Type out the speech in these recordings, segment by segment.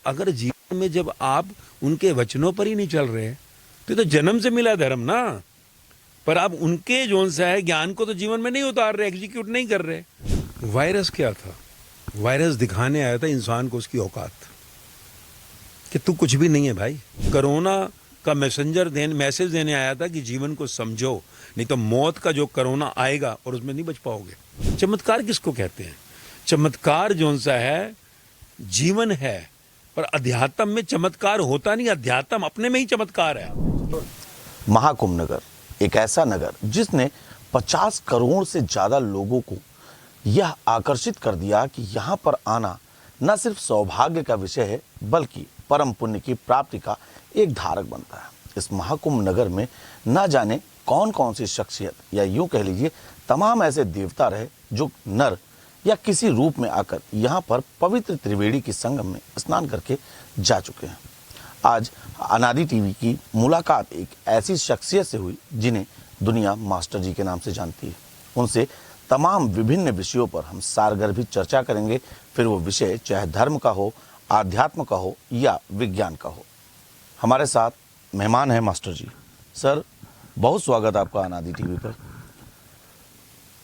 अगर जीवन में जब आप उनके वचनों पर ही नहीं चल रहे तो जन्म से मिला धर्म ना, पर आप उनके जोन सा है ज्ञान को तो जीवन में नहीं उतार रहे, एग्जीक्यूट नहीं कर रहे। वायरस क्या था? वायरस दिखाने आया था इंसान को उसकी औकात, कि तू कुछ भी नहीं है भाई। कोरोना का मैसेज देने आया था कि जीवन को समझो, नहीं तो मौत का जो कोरोना आएगा और उसमें नहीं बच पाओगे। चमत्कार किसको कहते हैं? चमत्कार जोन सा है जीवन है, पर अध्यात्म में चमत्कार होता नहीं, अध्यात्म अपने में ही चमत्कार है। महाकुंभ नगर एक ऐसा नगर जिसने 50 करोड़ से ज्यादा लोगों को यह आकर्षित कर दिया कि यहाँ पर आना न सिर्फ सौभाग्य का विषय है बल्कि परम पुण्य की प्राप्ति का एक धारक बनता है। इस महाकुंभ नगर में न जाने कौन कौन सी शख्सियत या यूं कह लीजिए तमाम ऐसे देवता रहे जो नर या किसी रूप में आकर यहाँ पर पवित्र त्रिवेणी के संगम में स्नान करके जा चुके हैं। आज अनादि टीवी की मुलाकात एक ऐसी शख्सियत से हुई जिन्हें दुनिया मास्टर जी के नाम से जानती है। उनसे तमाम विभिन्न विषयों पर हम सारगर्भित चर्चा करेंगे, फिर वो विषय चाहे धर्म का हो, आध्यात्म का हो या विज्ञान का हो। हमारे साथ मेहमान हैं मास्टर जी। सर, बहुत स्वागत आपका अनादि टीवी पर।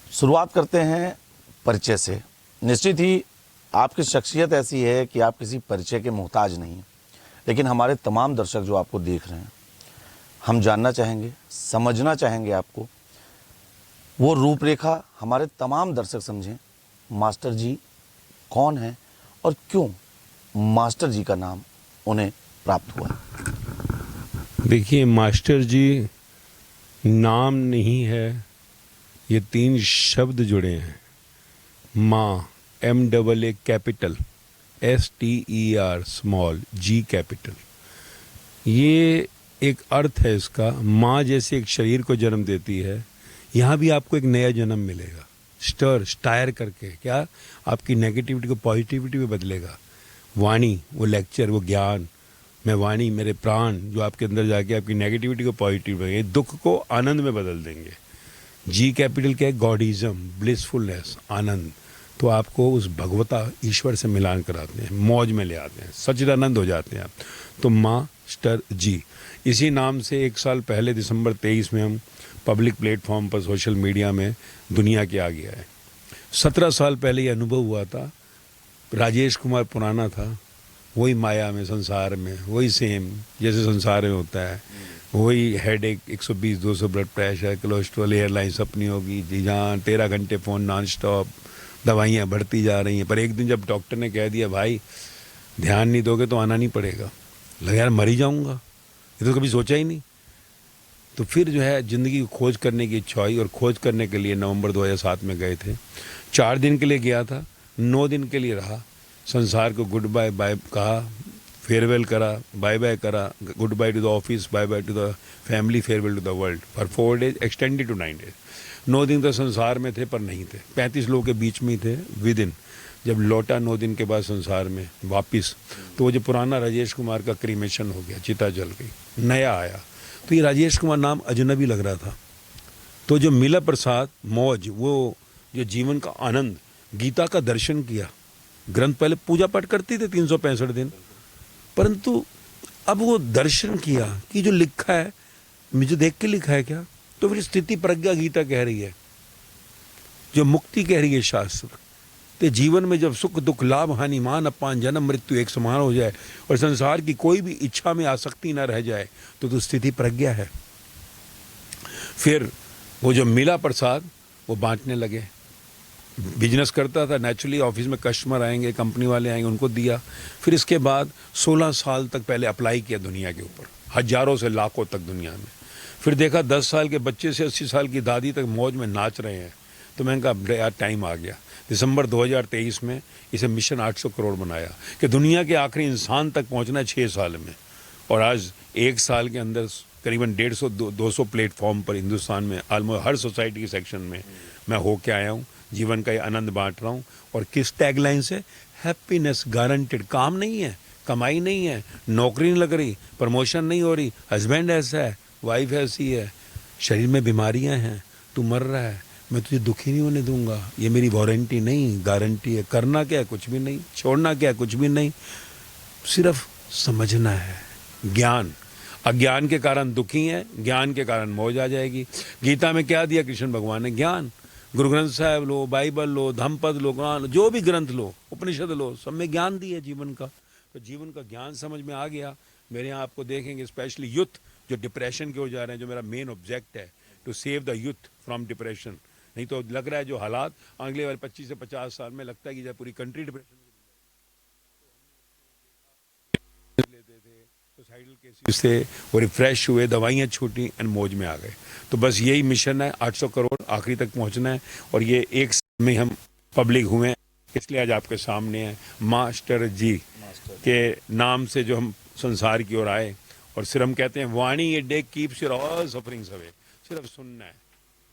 शुरुआत करते हैं परिचय से। निश्चित ही आपकी शख्सियत ऐसी है कि आप किसी परिचय के मोहताज नहीं, लेकिन हमारे तमाम दर्शक जो आपको देख रहे हैं, हम जानना चाहेंगे, समझना चाहेंगे आपको, वो रूपरेखा हमारे तमाम दर्शक समझें। मास्टर जी कौन हैं और क्यों मास्टर जी का नाम उन्हें प्राप्त हुआ? देखिए, मास्टर जी नाम नहीं है, ये 3 शब्द जुड़े हैं। माँ, MAA capital, STER small, G capital. ये एक अर्थ है इसका। माँ जैसे एक शरीर को जन्म देती है, यहाँ भी आपको एक नया जन्म मिलेगा। स्टायर करके क्या आपकी नेगेटिविटी को पॉजिटिविटी में बदलेगा। वाणी, वो लेक्चर, वो ज्ञान, मैं वाणी, मेरे प्राण जो आपके अंदर जाके आपकी नेगेटिविटी को पॉजिटिव बनेंगे, दुख को आनंद में बदल देंगे। G कैपिटल क्या है? गॉडिज्म, ब्लिसफुलनेस, आनंद। तो आपको उस भगवता ईश्वर से मिलान कराते हैं, मौज में ले आते हैं, सच्चिदानंद हो जाते हैं आप। तो मास्टर जी इसी नाम से 1 साल पहले दिसंबर 23 में हम पब्लिक प्लेटफॉर्म पर सोशल मीडिया में दुनिया के आ गया है। 17 साल पहले ये अनुभव हुआ था। राजेश कुमार पुराना था, वही माया में, संसार में, वही सेम जैसे संसार में होता है, वही headache, 120-200 blood pressure, cholesterol, airlines अपनी होगी जी जान, 13 घंटे फ़ोन नॉन स्टॉप, दवाइयाँ बढ़ती जा रही हैं। पर एक दिन जब डॉक्टर ने कह दिया भाई ध्यान नहीं दोगे तो आना नहीं पड़ेगा, लगा यार मर ही जाऊँगा, ये तो कभी सोचा ही नहीं। तो फिर जो है ज़िंदगी को खोज करने की इच्छा हुई और खोज करने के लिए नवंबर 2007 में गए थे। 4 दिन के लिए गया था, 9 दिन के लिए रहा। संसार को गुड बाय बाय कहा, फेयरवेल करा, बाय बाय करा, good bye to the office, bye bye to the family, farewell to the world for 4 days, extended to 9 days. 9 दिन तो संसार में थे पर नहीं थे, 35 लोगों के बीच में ही थे। विद इन जब लौटा 9 दिन के बाद संसार में वापिस, तो वो जो पुराना राजेश कुमार का क्रीमेशन हो गया, चिता जल गई, नया आया। तो ये राजेश कुमार नाम अजनबी लग रहा था। तो जो मिला प्रसाद, मौज, वो जो जीवन का आनंद, गीता का दर्शन किया। ग्रंथ पहले पूजा पाठ करती थे 365 दिन, परंतु अब वो दर्शन किया कि जो लिखा है मुझे देख के लिखा है क्या, तो फिर स्थिति प्रज्ञा गीता कह रही है, जो मुक्ति कह रही है शास्त्र। तो जीवन में जब सुख दुख लाभ हानि मान अपान जन्म मृत्यु एक समान हो जाए और संसार की कोई भी इच्छा में आसक्ति न रह जाए तो स्थिति प्रज्ञा है। फिर वो जो मिला प्रसाद वो बांटने लगे। बिजनेस करता था, नेचुरली ऑफिस में कस्टमर आएंगे, कंपनी वाले आएंगे, उनको दिया। फिर इसके बाद 16 साल तक पहले अप्लाई किया दुनिया के ऊपर, हजारों से लाखों तक दुनिया में। फिर देखा 10 साल के बच्चे से 80 साल की दादी तक मौज में नाच रहे हैं, तो मैंने कहा यार टाइम आ गया। दिसंबर 2023 में इसे मिशन 800 करोड़ बनाया कि दुनिया के आखिरी इंसान तक पहुंचना है 6 साल में। और आज 1 साल के अंदर करीबन 150-200 प्लेटफॉर्म पर हिंदुस्तान में ऑलमोस्ट हर सोसाइटी के सेक्शन में मैं होके आया हूँ। जीवन का ये आनंद बांट रहा हूँ। और किस टैगलाइन से? Happiness guaranteed. काम नहीं है, कमाई नहीं है, नौकरी नहीं लग रही, प्रमोशन नहीं हो रही, हस्बैंड ऐसा है, वाइफ ऐसी है, शरीर में बीमारियां हैं, तू मर रहा है, मैं तुझे दुखी नहीं होने दूंगा। ये मेरी वारंटी नहीं, गारंटी है। करना क्या है? कुछ भी नहीं। छोड़ना क्या है? कुछ भी नहीं। सिर्फ समझना है। ज्ञान, अज्ञान के कारण दुखी है, ज्ञान के कारण मौज आ जाएगी। गीता में क्या दिया कृष्ण भगवान ने? ज्ञान। गुरु ग्रंथ साहिब लो, बाइबल लो, धम्मपद लो, कुरान लो, जो भी ग्रंथ लो, उपनिषद लो, सब में ज्ञान दिया जीवन का। तो जीवन का ज्ञान समझ में आ गया। मेरे यहाँ आपको देखेंगे स्पेशली यूथ जो डिप्रेशन की ओर जा रहे हैं, जो मेरा मेन ऑब्जेक्ट है to save the youth from depression. नहीं तो लग रहा है जो हालात अगले वाले 25 से 50 साल में लगता है कि जब पूरी कंट्री डिप्रेशन लेते थे, सुसाइडल केसेस थे, वो रिफ्रेश हुए, दवाइयाँ छूटी एंड मौज में आ गए। तो बस यही मिशन है, 800 करोड़ आखिरी तक पहुँचना है। और ये एक साल में हम पब्लिक हुए हैं, इसलिए आज आपके सामने है मास्टर जी के नाम से जो हम संसार की ओर आए। और सिर्फ हम कहते हैं वाणी ये day keeps your all sufferings away. सिर्फ सुनना है,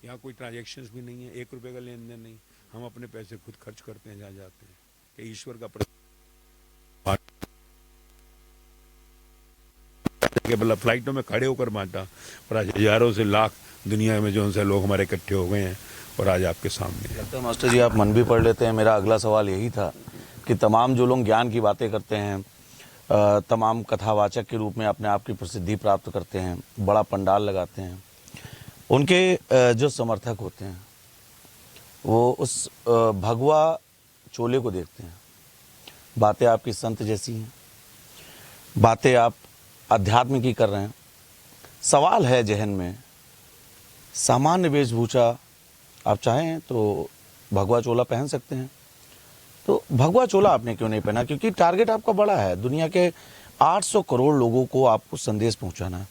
यहाँ कोई ट्रांजेक्शन्स भी नहीं है, 1 रुपये का लेन देन नहीं। हम अपने पैसे खुद खर्च करते हैं जहाँ जाते हैं कि ईश्वर का मतलब फ्लाइटों में खड़े होकर बांटा। और आज हजारों से लाख दुनिया में जो उनसे लोग हमारे इकट्ठे हो गए हैं और आज आपके सामने। लगता है मास्टर जी आप मन भी पढ़ लेते हैं। मेरा अगला सवाल यही था कि तमाम जो लोग ज्ञान की बातें करते हैं, तमाम कथावाचक के रूप में अपने आप की प्रसिद्धि प्राप्त करते हैं, बड़ा पंडाल लगाते हैं, उनके जो समर्थक होते हैं वो उस भगवा चोले को देखते हैं। बातें आपकी संत जैसी हैं, बातें आप अध्यात्म की कर रहे हैं। सवाल है जहन में, सामान्य वेशभूषा आप चाहें तो भगवा चोला पहन सकते हैं, तो भगवा चोला आपने क्यों नहीं पहना? क्योंकि टारगेट आपका बड़ा है, दुनिया के 800 करोड़ लोगों को आपको संदेश पहुंचाना है।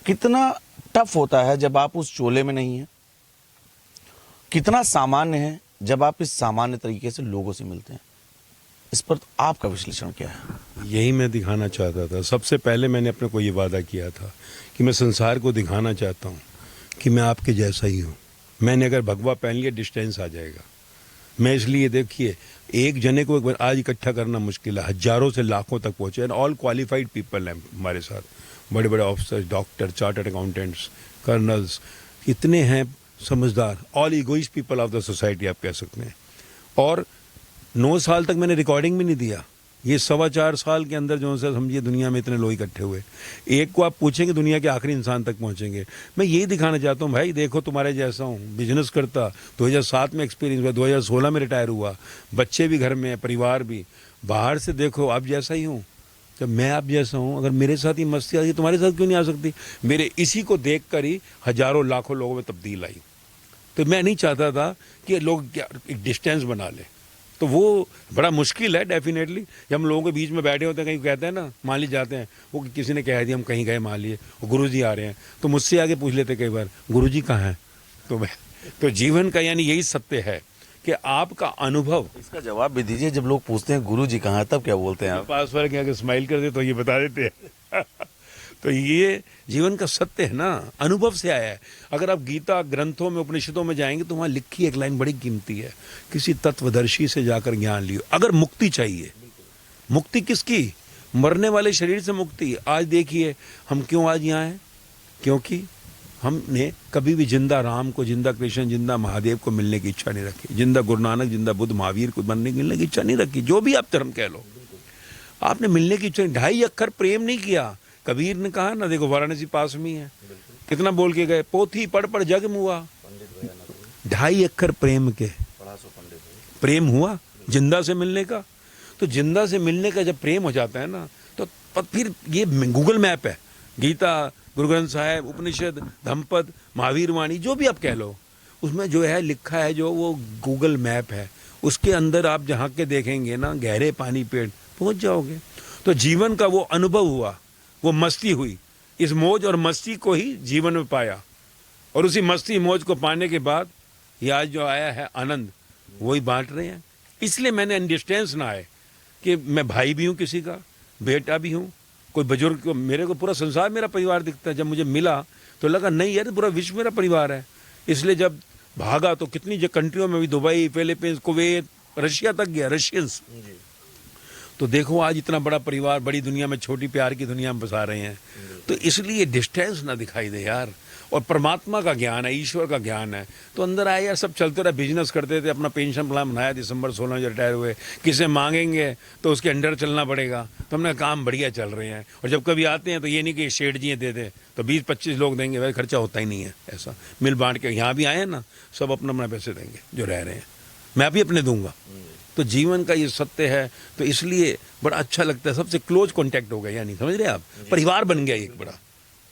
कितना टफ होता है जब आप उस चोले में नहीं हैं, कितना सामान्य है जब आप इस सामान्य तरीके से लोगों से मिलते हैं। इस पर आपका विश्लेषण क्या है? यही मैं दिखाना चाहता था। सबसे पहले मैंने अपने को ये वादा किया था कि मैं संसार को दिखाना चाहता हूँ कि मैं आपके जैसा ही हूँ। मैंने अगर भगवा पहन लिया डिस्टेंस आ जाएगा। मैं इसलिए देखिए, एक जने को एक बार आज इकट्ठा करना मुश्किल है, हजारों से लाखों तक पहुँचे। एंड ऑल क्वालिफाइड पीपल हैं हमारे साथ, बड़े बड़े officers, doctor, chartered accountants, colonel's, इतने हैं समझदार, all egoist people of the society आप कह सकते हैं। और 9 साल तक मैंने रिकॉर्डिंग भी नहीं दिया। ये 4.25 साल के अंदर जो है समझिए दुनिया में इतने लोग इकट्ठे हुए। एक को आप पूछेंगे दुनिया के आखिरी इंसान तक पहुंचेंगे। मैं यही दिखाना चाहता हूं, भाई देखो तुम्हारे जैसा हूं, बिजनेस करता, 2007 में एक्सपीरियंस हुआ, 2016 में रिटायर हुआ, बच्चे भी घर में है, परिवार भी। बाहर से देखो आप जैसा ही हूँ। जब मैं आप जैसा हूँ, अगर मेरे साथ ही मस्ती आ गई, तुम्हारे साथ क्यों नहीं आ सकती? मेरे इसी को देख कर ही हजारों लाखों लोगों में तब्दील आई। तो मैं नहीं चाहता था कि लोग क्या एक डिस्टेंस बना ले। तो वो बड़ा मुश्किल है डेफिनेटली। जब हम लोगों के बीच में बैठे होते हैं, कहीं कहते हैं ना मान ली जाते हैं, वो किसी ने कह दिया हम कहीं गए मान लिए, वो गुरुजी आ रहे हैं, तो मुझसे आगे पूछ लेते कई बार गुरुजी कहाँ हैं? तो जीवन का यानी यही सत्य है कि आपका अनुभव। इसका जवाब भी दीजिए, जब लोग पूछते हैं गुरुजी कहाँ हैं तब क्या बोलते हैं आप? पास वाले के आगे स्माइल कर दे तो ये बता देते हैं। तो ये जीवन का सत्य है ना, अनुभव से आया है। अगर आप गीता ग्रंथों में, उपनिषदों में जाएंगे तो वहाँ लिखी एक लाइन बड़ी कीमती है, किसी तत्वदर्शी से जाकर ज्ञान लियो। अगर मुक्ति चाहिए, मुक्ति किसकी? मरने वाले शरीर से मुक्ति। आज देखिए हम क्यों आज यहाँ हैं? क्योंकि हमने कभी भी जिंदा राम को, जिंदा कृष्ण, जिंदा महादेव को मिलने की इच्छा नहीं रखी, जिंदा गुरु नानक, जिंदा बुद्ध, महावीर को मिलने की इच्छा नहीं रखी। जो भी आप धर्म कह लो, आपने मिलने की इच्छा, 2.5 अक्षर प्रेम नहीं किया। कबीर ने कहा ना, देखो वाराणसी पास में ही है, कितना बोल के गए, पोथी पढ़ पढ़ जग मुआ। 2.5 अक्षर प्रेम के, प्रेम हुआ जिंदा से मिलने का। तो जिंदा से मिलने का जब प्रेम हो जाता है ना, तो फिर ये गूगल मैप है। गीता, गुरु ग्रंथ साहिब, उपनिषद, धम्मपद, महावीर वाणी, जो भी आप कह लो, उसमें जो है लिखा है, जो वो गूगल मैप है, उसके अंदर आप जहाँ के देखेंगे ना, गहरे पानी पेड़ पहुँच जाओगे। तो जीवन का वो अनुभव हुआ, वो मस्ती हुई, इस मौज और मस्ती को ही जीवन में पाया। और उसी मस्ती मौज को पाने के बाद ये आज जो आया है आनंद, वही बांट रहे हैं। इसलिए मैंने डिस्टेंस ना आए कि मैं भाई भी हूँ, किसी का बेटा भी हूँ, कोई बुजुर्ग को, मेरे को पूरा संसार मेरा परिवार दिखता है। जब मुझे मिला तो लगा नहीं यार, पूरा विश्व मेरा परिवार है। इसलिए जब भागा तो कितनी जो कंट्रियों में भी, दुबई, फिलीपींस, कुवैत, रशिया तक गया, रशियंस। तो देखो आज इतना बड़ा परिवार, बड़ी दुनिया में छोटी प्यार की दुनिया में बसा रहे हैं। तो इसलिए डिस्टेंस ना दिखाई दे यार। और परमात्मा का ज्ञान है, ईश्वर का ज्ञान है, तो अंदर आए यार सब चलते रहे, बिजनेस करते थे, अपना पेंशन प्लान बनाया, दिसंबर 16 जो रिटायर हुए, किसे मांगेंगे तो उसके अंडर चलना पड़ेगा, तो हमने काम बढ़िया चल रहे हैं। और जब कभी आते हैं तो ये नहीं कि शेठ जी दे दे तो 20-25 लोग देंगे, भाई खर्चा होता ही नहीं है, ऐसा मिल बांट के। यहाँ भी आए हैं ना, सब अपना अपना पैसे देंगे जो रह रहे हैं, मैं भी अपने दूंगा। तो जीवन का ये सत्य है, तो इसलिए बड़ा अच्छा लगता है, सबसे क्लोज कॉन्टैक्ट हो गया, यानी समझ रहे आप, परिवार बन गया एक बड़ा।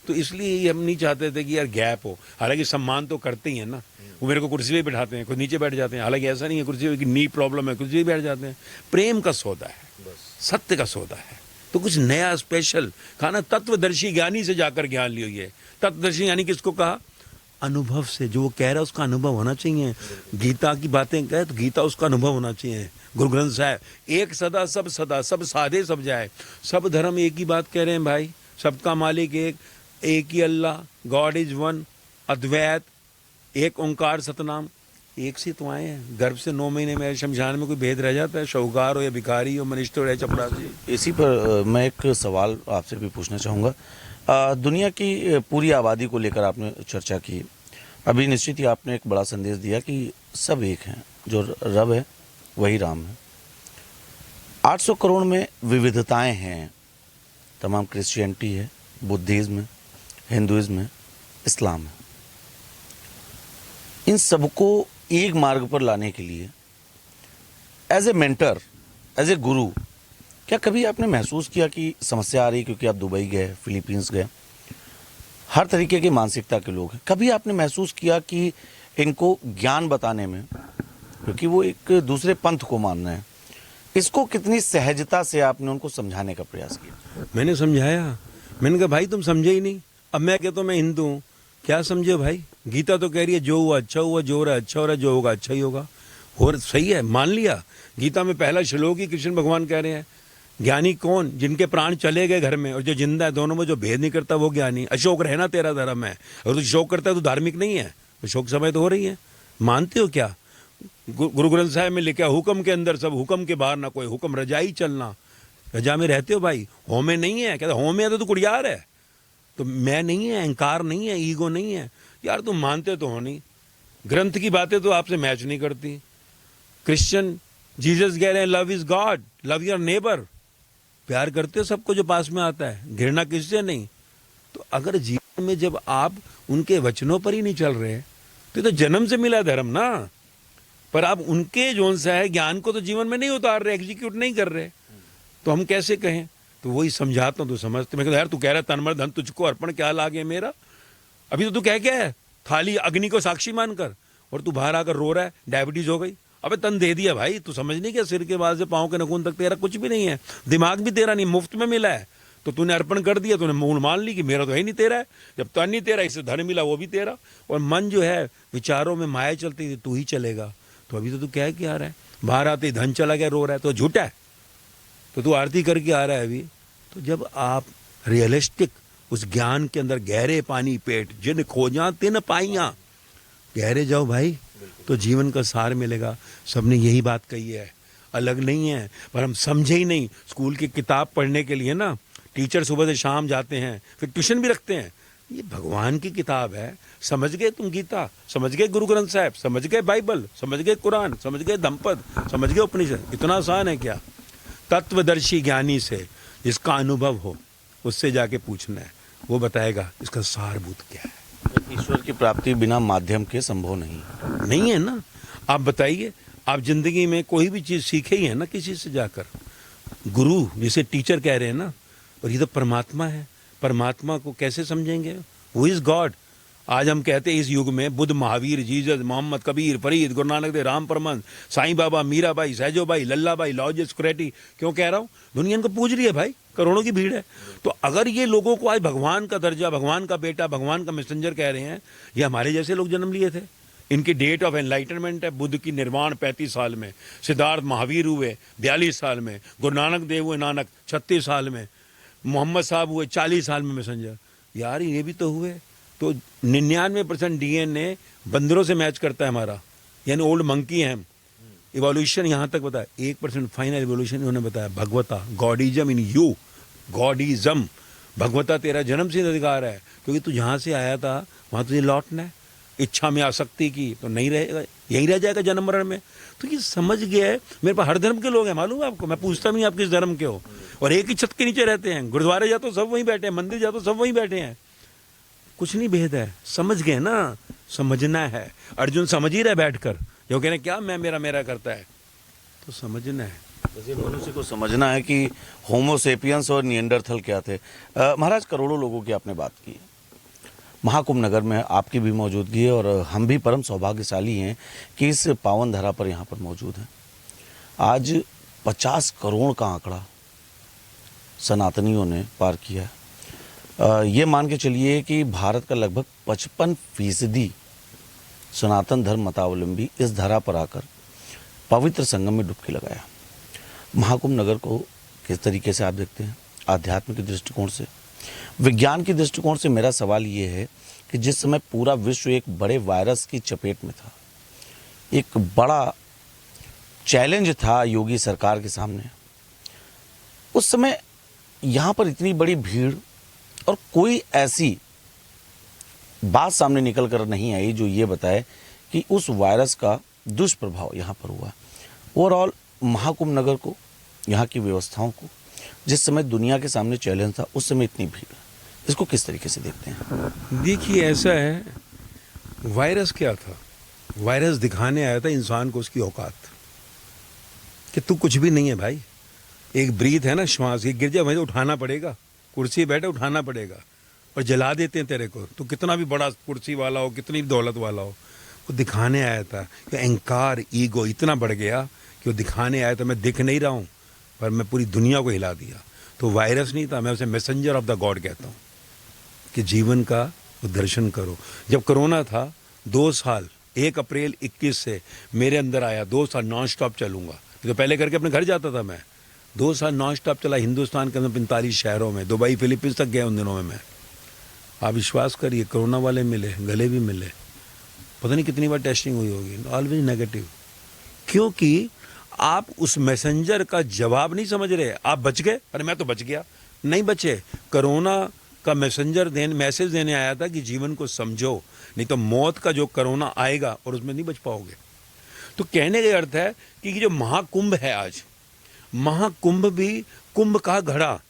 तो इसलिए हम नहीं चाहते थे कि यार गैप हो। हालांकि सम्मान तो करते ही है ना, वो मेरे को कुर्सी पे बिठाते हैं, खुद नीचे बैठ जाते हैं, हालांकि ऐसा नहीं है कुर्सी की नी प्रॉब्लम है, कुर्सी पे बैठ जाते हैं। प्रेम का सौदा है, सत्य का सौदा है, तो कुछ नया स्पेशल खाना। तत्वदर्शी ज्ञानी से जाकर ज्ञान लियो। तत्वदर्शी यानी किसको कहा? अनुभव से, जो वो कह रहा है उसका अनुभव होना चाहिए। गीता की बातें कहे तो गीता उसका अनुभव होना चाहिए। गुरु ग्रंथ साहब, एक सदा, सब साधे सब जाए, सब धर्म एक ही बात कह रहे हैं भाई, सबका मालिक एक ही अल्लाह, गॉड इज वन, अद्वैत, एक ओंकार सतनाम, एक से तो आए हैं। गर्भ से 9 महीने में शमशान में कोई भेद रह जाता है? शौकार हो या भिखारी हो, मनिष्ठ हो या चपरासी। इसी पर मैं एक सवाल आपसे भी पूछना चाहूँगा। दुनिया की पूरी आबादी को लेकर आपने चर्चा की, अभी निश्चित ही आपने एक बड़ा संदेश दिया कि सब एक हैं, जो रब है वही राम है। 800 करोड़ में विविधताएं हैं, तमाम क्रिश्चियनिटी है, बुद्धिज्म है, हिंदुइज्म है, इस्लाम है। इन सबको एक मार्ग पर लाने के लिए as a mentor, as a guru, क्या कभी आपने महसूस किया कि समस्या आ रही? क्योंकि आप दुबई गए, फिलीपींस गए, हर तरीके की मानसिकता के लोग हैं। कभी आपने महसूस किया कि इनको ज्ञान बताने में, क्योंकि वो एक दूसरे पंथ को मान रहे हैं, इसको कितनी सहजता से आपने उनको समझाने का प्रयास किया? मैंने समझाया, मैंने कहा भाई तुम समझे ही नहीं। अब मैं कहता हूँ मैं हिंदू हूँ, क्या समझे भाई? गीता तो कह रही है जो हुआ अच्छा हुआ, जो हो रहा है अच्छा हो रहा है, जो होगा अच्छा ही होगा। और सही है, मान लिया। गीता में पहला श्लोक ही कृष्ण भगवान कह रहे हैं, ज्ञानी कौन? जिनके प्राण चले गए घर में और जो जिंदा है, दोनों में जो भेद नहीं करता वो ज्ञानी। अशोक रहना तेरा धर्म है, और तू शोक करता है तो धार्मिक नहीं है। शोक समय तो हो रही है, मानते हो क्या? गुरु ग्रंथ साहब में लिखा, हुक्म के अंदर सब, हुक्म के बाहर ना कोई हुक्म, रजाई चलना। रजा में रहते हो भाई, हो में नहीं है। कहते हो में है तो तू कुड़ियार है, तो मैं नहीं है, अहंकार नहीं है, ईगो नहीं है। यार तुम मानते तो हो नहीं, ग्रंथ की बातें तो आपसे मैच नहीं करती। क्रिश्चियन जीसस कह रहे हैं love is God, love your neighbour, प्यार करते हो सबको जो पास में आता है, घृणा किससे नहीं। तो अगर जीवन में जब आप उनके वचनों पर ही नहीं चल रहे तो ये तो जन्म से मिला धर्म ना, पर आप उनके जोन से है ज्ञान को तो जीवन में नहीं उतार रहे, एग्जीक्यूट नहीं कर रहे, तो हम कैसे कहें? तो वही समझाता हूँ तो समझते। मैं कहता यार तू कह रहा है तन मन धन तुझको अर्पण, क्या लागे मेरा? अभी तो तू कह क्या है, थाली अग्नि को साक्षी मानकर, और तू बाहर आकर रो रहा है डायबिटीज हो गई। अबे तन दे दिया भाई, तू समझ नहीं क्या? सिर के बाल से पाँव के नखून तक तेरा कुछ भी नहीं है, दिमाग भी तेरा नहीं, मुफ्त में मिला है, तो तूने अर्पण कर दिया, तूने मूल मान ली कि मेरा तो है नहीं तेरा है। जब तन नहीं तेरा, इससे धन मिला वो भी तेरा, और मन जो है विचारों में माया चलती थी, तू ही चलेगा। तो अभी तो तू क्या आ रहा है, बाहर आते ही धन चला गया रो रहा है, तो झूठा है, तो तू आरती करके आ रहा है अभी। तो जब आप रियलिस्टिक उस ज्ञान के अंदर गहरे पानी पेट, जिन खोजा तिन पाइया, गहरे जाओ भाई, तो जीवन का सार मिलेगा। सबने यही बात कही है, अलग नहीं है, पर हम समझे ही नहीं। स्कूल की किताब पढ़ने के लिए ना टीचर सुबह से शाम जाते हैं, फिर ट्यूशन भी रखते हैं। ये भगवान की किताब है, समझ गए तुम गीता, समझ गए गुरु ग्रंथ साहब, समझ गए बाइबल, समझ गए कुरान, समझ गए धम्पद, समझ गए उपनिषद, इतना आसान है क्या? तत्वदर्शी ज्ञानी से जिसका अनुभव हो, उससे जाके पूछना है, वो बताएगा इसका सारभूत क्या है। ईश्वर की प्राप्ति बिना माध्यम के संभव नहीं है ना। आप बताइए, आप जिंदगी में कोई भी चीज सीखे ही है ना किसी से जाकर, गुरु जिसे टीचर कह रहे हैं ना, और ये तो परमात्मा है। परमात्मा को कैसे समझेंगे? वो इज गॉड। आज हम कहते हैं इस युग में बुद्ध, महावीर, जीसस, मोहम्मद, कबीर, फरीद, गुरु नानक देव, राम परमहंस, साईं बाबा, मीराबाई, सहजोबाई, लल्लाबाई, लॉजिस, कुरैटी, क्यों कह रहा हूँ? दुनिया इनको पूज रही है भाई, करोड़ों की भीड़ है। तो अगर ये लोगों को आज भगवान का दर्जा, भगवान का बेटा, भगवान का मैसेंजर कह रहे हैं, ये हमारे जैसे लोग जन्म लिए थे। इनकी डेट ऑफ एनलाइटनमेंट है, बुद्ध की निर्वाण 35 साल में, सिद्धार्थ महावीर हुए 42 साल में, गुरु नानक देव हुए नानक 36 साल में, मोहम्मद साहब हुए 40 साल में मैसेंजर। यार ये भी तो हुए। तो 99% DNA बंदरों से मैच करता है हमारा, यानी ओल्ड मंकी है हम। इवोल्यूशन यहाँ तक बताया, 1% फाइनल इवोल्यूशन उन्होंने बताया, भगवता, गॉडिज्म इन यू, गॉडिज्म, भगवता तेरा जन्म से अधिकार है, क्योंकि तू जहाँ से आया था वहाँ तुझे लौटना है। इच्छा में आसक्ति की तो नहीं रहेगा, यही रह जाएगा जन्म मरण में। तो ये समझ गया है। मेरे पास हर धर्म के लोग हैं, मालूम है आपको। मैं पूछता नहीं आप किस धर्म के हो, और एक ही छत के नीचे रहते हैं। गुरुद्वारे जाते हो सब वहीं बैठे हैं, मंदिर जाते हो सब वहीं बैठे हैं, कुछ नहीं भेद है। समझ गए ना, समझना है। अर्जुन समझ ही रहे बैठकर, जो कह रहे क्या मैं मेरा मेरा करता है, तो समझना है। वैसे मनुष्य को समझना है कि होमोसेपियंस और निएंडरथल क्या थे। महाराज, करोड़ों लोगों की आपने बात की, महाकुंभ नगर में आपकी भी मौजूदगी है, और हम भी परम सौभाग्यशाली हैं कि इस पावन धरा पर यहाँ पर मौजूद हैं। आज 50 करोड़ का आंकड़ा सनातनियों ने पार किया है। ये मान के चलिए कि भारत का लगभग 55% सनातन धर्म मतावलंबी इस धरा पर आकर पवित्र संगम में डुबकी लगाया। महाकुंभ नगर को किस तरीके से आप देखते हैं? आध्यात्म के दृष्टिकोण से, विज्ञान के दृष्टिकोण से मेरा सवाल ये है कि जिस समय पूरा विश्व एक बड़े वायरस की चपेट में था, एक बड़ा चैलेंज था योगी सरकार के सामने, उस समय यहाँ पर इतनी बड़ी भीड़ और कोई ऐसी बात सामने निकल कर नहीं आई जो ये बताए कि उस वायरस का दुष्प्रभाव यहाँ पर हुआ। ओवरऑल महाकुंभ नगर को, यहाँ की व्यवस्थाओं को, जिस समय दुनिया के सामने चैलेंज था, उस समय इतनी भीड़, इसको किस तरीके से देखते हैं? देखिए ऐसा है, वायरस क्या था? वायरस दिखाने आया था इंसान को उसकी औकात, कि तू कुछ भी नहीं है भाई। एक ब्रीथ है ना, श्वास, ये गिर जाए वहीं तो उठाना पड़ेगा, कुर्सी बैठे उठाना पड़ेगा, और जला देते हैं तेरे को। तो कितना भी बड़ा कुर्सी वाला हो, कितनी भी दौलत वाला हो, वो दिखाने आया था। कि अहंकार, ईगो इतना बढ़ गया कि वो दिखाने आया था मैं दिख नहीं रहा हूँ, पर मैं पूरी दुनिया को हिला दिया। तो वायरस नहीं था, मैं उसे मैसेंजर ऑफ द गॉड कहता हूँ, कि जीवन का दर्शन करो। जब कोरोना था 2 साल, 1 अप्रैल 21 से मेरे अंदर आया, 2 साल नॉन स्टॉप चलूंगा। तो पहले करके अपने घर जाता था मैं, 2 साल नॉन स्टॉप चला हिंदुस्तान के अंदर 45 शहरों में, दुबई फिलीपींस तक गया उन दिनों में मैं। आप विश्वास करिए, कोरोना वाले मिले, गले भी मिले, पता नहीं कितनी बार टेस्टिंग हुई होगी, ऑलवेज नेगेटिव। क्योंकि आप उस मैसेंजर का जवाब नहीं समझ रहे। आप बच गए, अरे मैं तो बच गया, नहीं बचे। कोरोना का मैसेंजर मैसेज देने आया था कि जीवन को समझो, नहीं तो मौत का जो कोरोना आएगा और उसमें नहीं बच पाओगे। तो कहने का अर्थ है कि जो महाकुंभ है आज, महाकुंभ भी कुंभ का घड़ा,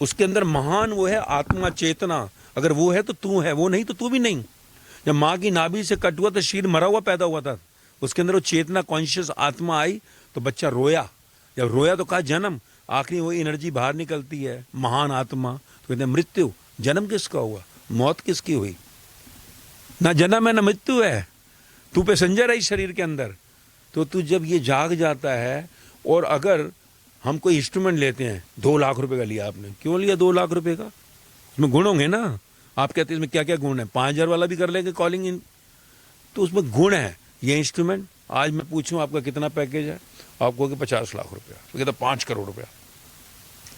उसके अंदर महान वो है आत्मा, चेतना। अगर वो है तो तू है, वो नहीं तो तू भी नहीं। जब माँ की नाभि से कट हुआ तो शीर मरा हुआ पैदा हुआ था, उसके अंदर वो चेतना, कॉन्शियस आत्मा आई तो बच्चा रोया। जब रोया तो कहा जन्म, आखिरी वो एनर्जी बाहर निकलती है, महान आत्मा। तो कहते हैं मृत्यु, जन्म किसका हुआ, मौत किसकी हुई? ना जन्म है ना मृत्यु है, तू पैसेंजर है इस शरीर के अंदर। तो तू जब ये जाग जाता है, और अगर हम कोई इंस्ट्रूमेंट लेते हैं, 2 लाख रुपए का लिया आपने, क्यों लिया 2 लाख रुपए का? उसमें गुण होंगे ना। आप कहते हैं इसमें क्या क्या गुण है, 5000 वाला भी कर लेंगे कॉलिंग इन, तो उसमें गुण है। ये इंस्ट्रूमेंट, आज मैं पूछूं आपका कितना पैकेज है, आप कहोगे 50 लाख रुपया, तो कहता 5 करोड़ रुपया।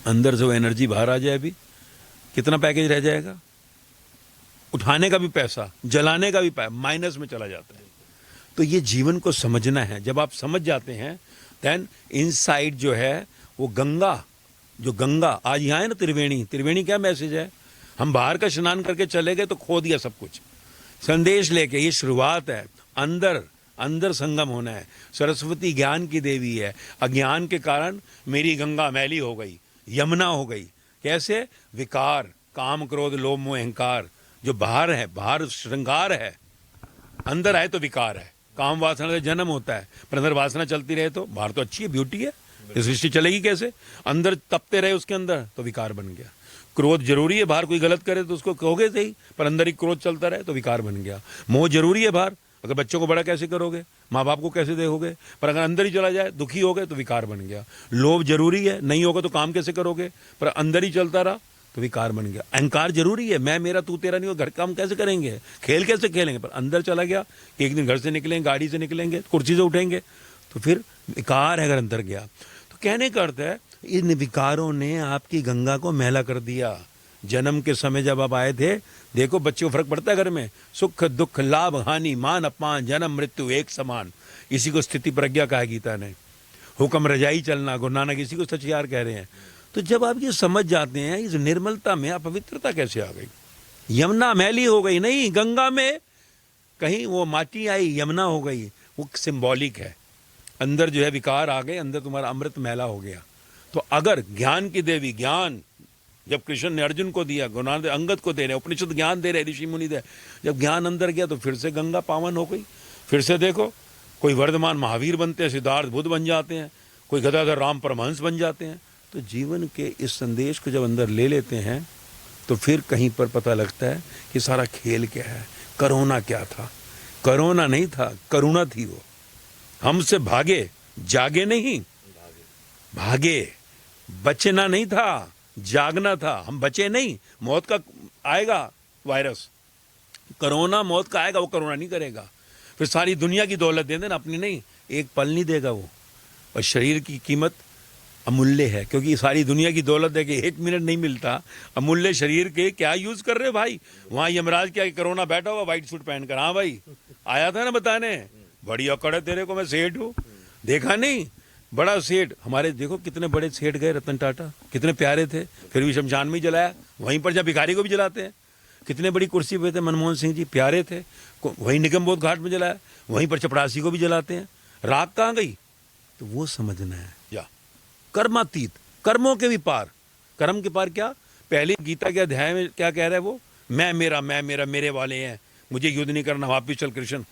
अंदर से वो एनर्जी बाहर आ जाए, अभी कितना पैकेज रह जाएगा? उठाने का भी पैसा, जलाने का भी पैसा माइनस में चला जाता है। तो ये जीवन को समझना है। जब आप समझ जाते हैं, देन इनसाइड जो है वो गंगा, जो गंगा आज यहाँ है ना, त्रिवेणी, त्रिवेणी क्या मैसेज है? हम बाहर का स्नान करके चले गए तो खो दिया सब कुछ। संदेश लेके, ये शुरुआत है, अंदर अंदर संगम होना है। सरस्वती ज्ञान की देवी है, अज्ञान के कारण मेरी गंगा मैली हो गई, यमुना हो गई। कैसे? विकार, काम, क्रोध, लोभ, मोह, अहंकार जो बाहर है, बाहर श्रृंगार है, अंदर आए तो विकार है। काम वासना से जन्म होता है, पर अंदर वासना चलती रहे तो बाहर तो अच्छी है, ब्यूटी है, ये सृष्टि चलेगी कैसे? अंदर तपते रहे उसके अंदर तो विकार बन गया। क्रोध जरूरी है, बाहर कोई गलत करे तो उसको कहोगे सही, पर अंदर ही क्रोध चलता रहे तो विकार बन गया। मोह जरूरी है बाहर, अगर बच्चों को बड़ा कैसे करोगे, माँ बाप को कैसे देखोगे, पर अगर अंदर ही चला जाए, दुखी हो गए तो विकार बन गया। लोभ जरूरी है, नहीं होगा तो काम कैसे करोगे, पर अंदर ही चलता रहा तो विकार बन गया। अहंकार जरूरी है, मैं मेरा तू तेरा नहीं हो, घर काम कैसे करेंगे, खेल कैसे खेलेंगे, पर अंदर चला गया, एक दिन घर से निकलेंगे, गाड़ी से निकलेंगे, कुर्सी से उठेंगे, तो फिर विकार है अगर अंदर गया। तो कहने का अर्थ है, इन विकारों ने आपकी गंगा को मैला कर दिया। जन्म के समय जब आप आए थे, देखो बच्चे को फर्क पड़ता है घर में, सुख दुख, लाभ हानि, मान अपमान, जन्म मृत्यु एक समान। इसी को स्थिति प्रज्ञा कहा गीता ने। हुक्म रजाई चलना, गुरु नानक इसी को सचियार कह रहे हैं। तो जब आप ये समझ जाते हैं, इस निर्मलता में अपवित्रता कैसे आ गई, यमुना मैली हो गई नहीं, गंगा में कहीं वो माटी आई, यमुना हो गई। वो सिंबॉलिक है। अंदर जो है विकार आ गए, अंदर तुम्हारा अमृत मैला हो गया। तो अगर ज्ञान की देवी, ज्ञान जब कृष्ण ने अर्जुन को दिया, गुरु नानक अंगद को दे रहे, उपनिषद ज्ञान दे रहे, ऋषि मुनि दे, जब ज्ञान अंदर गया तो फिर से गंगा पावन हो गई। फिर से देखो, कोई वर्धमान महावीर बनते हैं, सिद्धार्थ बुद्ध बन जाते हैं, कोई गदाधर राम परमहंस बन जाते हैं। तो जीवन के इस संदेश को जब अंदर ले लेते हैं तो फिर कहीं पर पता लगता है कि सारा खेल क्या है। कोरोना क्या था? कोरोना नहीं था, करुणा थी। वो हमसे भागे, जागे नहीं, भागे। बचना नहीं था, जागना था। हम बचे नहीं। मौत का आएगा वायरस, कोरोना मौत का आएगा, वो कोरोना नहीं करेगा। फिर सारी दुनिया की दौलत दे देना, अपनी नहीं, एक पल नहीं देगा वो। और शरीर की कीमत अमूल्य है, क्योंकि सारी दुनिया की दौलत दे के 1 मिनट नहीं मिलता। अमूल्य शरीर के क्या यूज कर रहे भाई? वहां यमराज क्या कोरोना बैठा हुआ व्हाइट सूट पहनकर, हाँ भाई आया था ना बताने, बड़ी अकड़ है तेरे को, मैं सेठ हूँ, देखा नहीं? बड़ा सेठ। हमारे देखो कितने बड़े सेठ गए, रतन टाटा कितने प्यारे थे, फिर भी शमशान में ही जलाया। वहीं पर जब भिखारी को भी जलाते हैं। कितने बड़ी कुर्सी पे थे मनमोहन सिंह जी, प्यारे थे, वहीं निगमबोध घाट में जलाया। वहीं पर चपरासी को भी जलाते हैं। राख कहाँ गई? तो वो समझना है। या कर्मातीत, कर्मों के भी पार। कर्म के पार क्या? पहली गीता के अध्याय में क्या कह रहा है वो? मैं मेरा, मेरे वाले हैं, मुझे युद्ध नहीं करना, वापिस चल कृष्ण।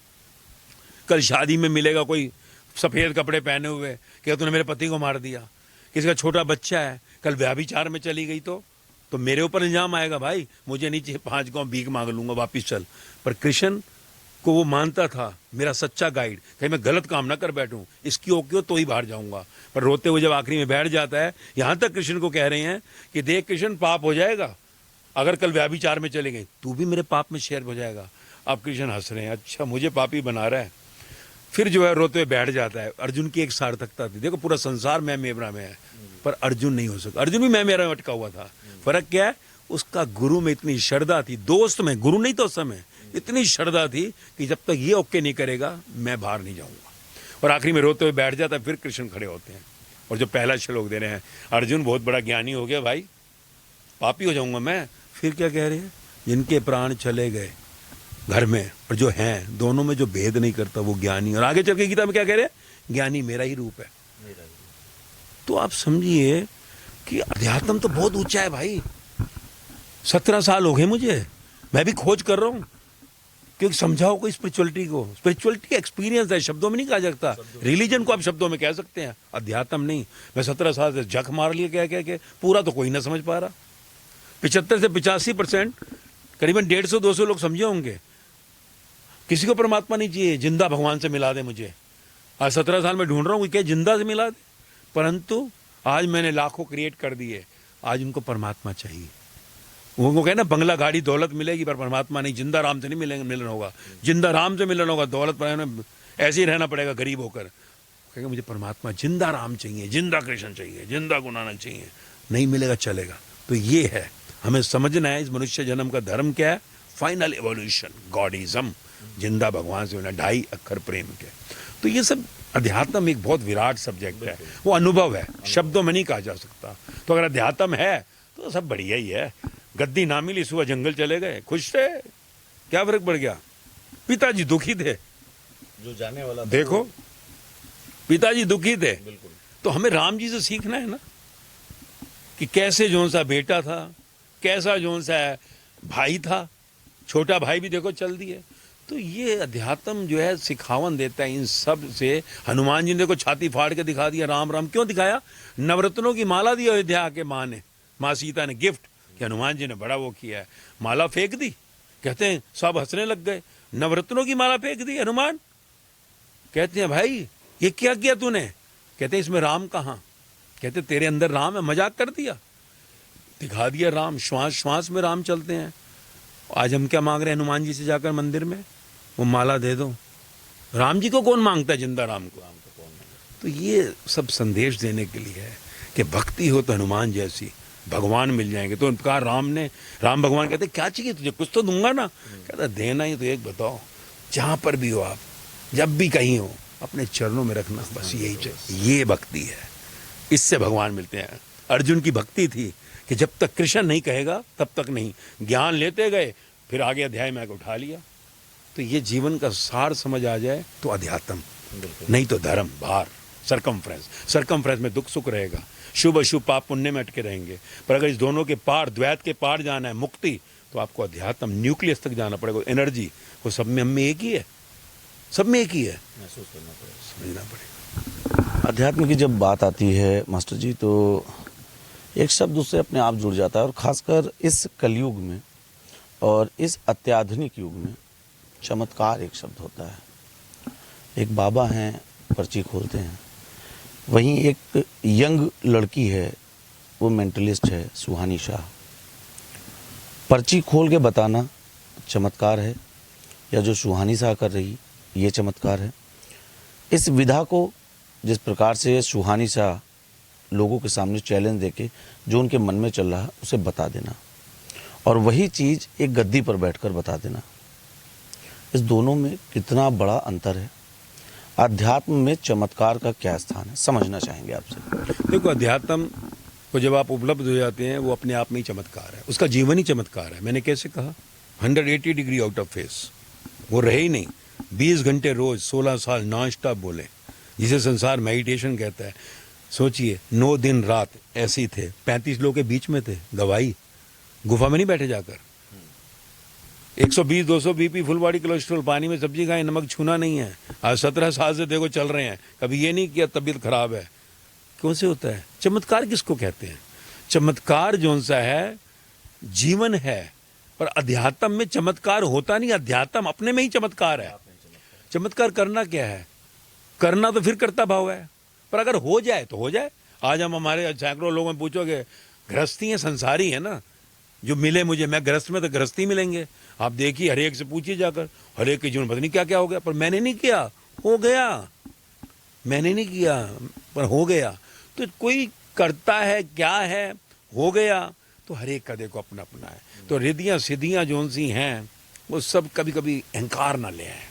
कल शादी में मिलेगा कोई सफेद कपड़े पहने हुए, क्या तूने मेरे पति को मार दिया। किसी का छोटा बच्चा है, कल व्याभिचार में चली गई तो मेरे ऊपर इल्जाम आएगा, भाई मुझे नीचे 5 गांव भीख मांग लूंगा, वापिस चल। पर कृष्ण को वो मानता था मेरा सच्चा गाइड, कहीं मैं गलत काम ना कर बैठूं, इसकी ओके तो ही बाहर जाऊंगा। पर रोते हुए जब आखिरी में बैठ जाता है, यहां तक कृष्ण को कह रहे हैं कि देख कृष्ण, पाप हो जाएगा अगर कल व्याभिचार में चले गए, तू भी मेरे पाप में शेयर हो जाएगा। अब कृष्ण हंस रहे हैं, अच्छा मुझे पापी बना रहा है। फिर जो है रोते हुए बैठ जाता है। अर्जुन की एक सार्थकता थी, देखो पूरा संसार मैं मेरा में है, पर अर्जुन नहीं हो सका। अर्जुन भी मैं मेरा में अटका हुआ था। फर्क क्या है? उसका गुरु में इतनी श्रद्धा थी, दोस्त में, गुरु नहीं तो समय इतनी श्रद्धा थी कि जब तक ये ओके नहीं करेगा मैं बाहर नहीं जाऊंगा। और आखिरी में रोते हुए बैठ जाता है। फिर कृष्ण खड़े होते हैं और जो पहला श्लोक दे रहे हैं, अर्जुन बहुत बड़ा ज्ञानी हो गया भाई, पापी हो जाऊंगा मैं। फिर क्या कह रहे हैं? जिनके प्राण चले गए घर में और जो हैं दोनों में जो भेद नहीं करता वो ज्ञानी। और आगे चल के गीता में क्या कह रहे हैं? ज्ञानी मेरा ही रूप है। तो आप समझिए कि अध्यात्म तो बहुत ऊंचा है भाई। 17 साल हो गए मुझे, मैं भी खोज कर रहा हूं, क्योंकि समझाओ कोई स्पिरिचुअलिटी को। स्पिरिचुअलिटी एक्सपीरियंस है, शब्दों में नहीं कहा जाता। रिलीजन को आप शब्दों में कह सकते हैं, अध्यात्म नहीं। मैं 17 साल से जख मार लिया कह के पूरा तो कोई ना समझ पा रहा। 75 से 85% करीबन 150-200 लोग समझे होंगे। किसी को परमात्मा नहीं चाहिए, जिंदा भगवान से मिला दे मुझे। आज 17 साल में ढूंढ रहा हूँ क्या जिंदा से मिला दे, परंतु आज मैंने लाखों क्रिएट कर दिए। आज उनको परमात्मा चाहिए। उनको कहना बंगला गाड़ी दौलत मिलेगी पर परमात्मा नहीं। जिंदा राम से नहीं मिलन होगा, जिंदा राम से मिलन होगा, दौलत पर ऐसे ही रहना पड़ेगा गरीब होकर। कहेगा मुझे परमात्मा, जिंदा राम चाहिए, जिंदा कृष्ण चाहिए, जिंदा गुरु नानक चाहिए। नहीं मिलेगा चलेगा। तो ये है, हमें समझना है इस मनुष्य जन्म का धर्म क्या है। फाइनल एवोल्यूशन, गॉडिज्म, जिंदा भगवान से होना, 2.5 अक्षर प्रेम के। तो ये सब अध्यात्म एक बहुत विराट सब्जेक्ट है, वो अनुभव है, शब्दों में नहीं कहा जा सकता। तो अगर अध्यात्म है तो सब बढ़िया ही है। गद्दी ना मिली, सुबह जंगल चले गए, खुश थे, क्या फर्क पड़ गया? पिताजी दुखी थे, जो जाने वाला देखो पिताजी दुखी थे। तो हमें राम जी से सीखना है ना, कि कैसे जोन सा बेटा था, कैसा जोन सा भाई था, छोटा भाई भी देखो चल दिए। तो ये अध्यात्म जो है सिखावन देता है इन सब से। हनुमान जी ने देखो छाती फाड़ के दिखा दिया राम राम। क्यों दिखाया? नवरत्नों की माला दी अयोध्या के माँ ने, माँ सीता ने गिफ्ट, कि हनुमान जी ने बड़ा वो किया है। माला फेंक दी, कहते हैं सब हंसने लग गए। नवरत्नों की माला फेंक दी हनुमान। कहते हैं भाई ये क्या किया तूने? कहते हैं इसमें राम कहाँ? कहते तेरे अंदर राम है, मजाक कर दिया, दिखा दिया राम। श्वास श्वास में राम चलते हैं। आज हम क्या मांग रहे हैं हनुमान जी से जाकर मंदिर में? वो माला दे दो। राम जी को कौन मांगता है, जिंदा राम को? तो ये सब संदेश देने के लिए है कि भक्ति हो तो हनुमान जैसी भगवान मिल जाएंगे। तो कहा राम भगवान कहते क्या चाहिए तुझे, कुछ तो दूंगा ना। कहता देना ही तो एक बताओ, जहां पर भी हो आप, जब भी कहीं हो, अपने चरणों में रखना, बस यही चाहिए। ये भक्ति है, इससे भगवान मिलते हैं। अर्जुन की भक्ति थी कि जब तक कृष्ण नहीं कहेगा तब तक नहीं। ज्ञान लेते गए, फिर आगे अध्याय में आके उठा लिया। तो ये जीवन का सार समझ आ जाए तो अध्यात्म, नहीं तो धर्म, भार, सरकमफ्रेंस में दुख सुख रहेगा, शुभ अशुभ पाप पुण्य में अटके रहेंगे। पर अगर इस दोनों के पार, द्वैत के पार जाना है, मुक्ति, तो आपको अध्यात्म, न्यूक्लियस तक जाना पड़ेगा। एनर्जी वो सब में, हम में एक ही है, सब में एक ही है, महसूस करना पड़ेगा, समझना पड़ेगा। अध्यात्म की जब बात आती है मास्टर जी, तो एक शब्द उससे अपने आप जुड़ जाता है, और खासकर इस कलयुग में और इस अत्याधुनिक युग में चमत्कार एक शब्द होता है। एक बाबा हैं, पर्ची खोलते हैं, वहीं एक यंग लड़की है, वो मेंटलिस्ट है, सुहानी शाह। पर्ची खोल के बताना चमत्कार है, या जो सुहानी शाह कर रही ये चमत्कार है। इस विधा को जिस प्रकार से सुहानी शाह लोगों के सामने चैलेंज देके जो उनके मन में चल रहा है उसे बता देना, और वही चीज़ एक गद्दी पर बैठकर बता देना, इस दोनों में कितना बड़ा अंतर है। अध्यात्म में चमत्कार का क्या स्थान है, समझना चाहेंगे आपसे। देखो, अध्यात्म को जब आप उपलब्ध हो जाते हैं, वो अपने आप में ही चमत्कार है, उसका जीवन ही चमत्कार है। मैंने कैसे कहा, 180 डिग्री आउट ऑफ फेस, वो रहे ही नहीं। 20 घंटे रोज 16 साल नॉन स्टॉप बोले, जिसे संसार मेडिटेशन कहता है। सोचिए, 9 दिन रात ऐसे ही थे, 35 लोग के बीच में थे, गवाही, गुफा में नहीं बैठे जाकर। 120-200 बीपी, फुल बॉडी कोलेस्ट्रॉल, पानी में सब्जी खाएं, नमक छूना नहीं है। आज 17 साल से देखो चल रहे हैं, कभी ये नहीं किया तबीयत खराब है। कौन से होता है चमत्कार? किसको कहते हैं? चमत्कार जौन सा है जीवन है, पर अध्यात्म में चमत्कार होता नहीं। अध्यात्म अपने में ही चमत्कार है। चमत्कार करना क्या है? करना तो फिर कर्ता भाव है, पर अगर हो जाए तो हो जाए। आज हम हमारे सैकड़ों लोगों में पूछोगे, गृहस्थी है, संसारी है ना, जो मिले मुझे, मैं गृहस्थ में तो गृहस्थी मिलेंगे। आप देखिए, हर एक से पूछिए जाकर, हर एक के जीवन पता नहीं क्या क्या हो गया, पर मैंने नहीं किया, हो गया। मैंने नहीं किया पर हो गया। तो कोई करता है, क्या है, हो गया। तो हर एक का देखो अपना अपना है। तो रिद्धियां सिद्धियां जोन सी हैं, वो सब कभी कभी अहंकार ना ले आए।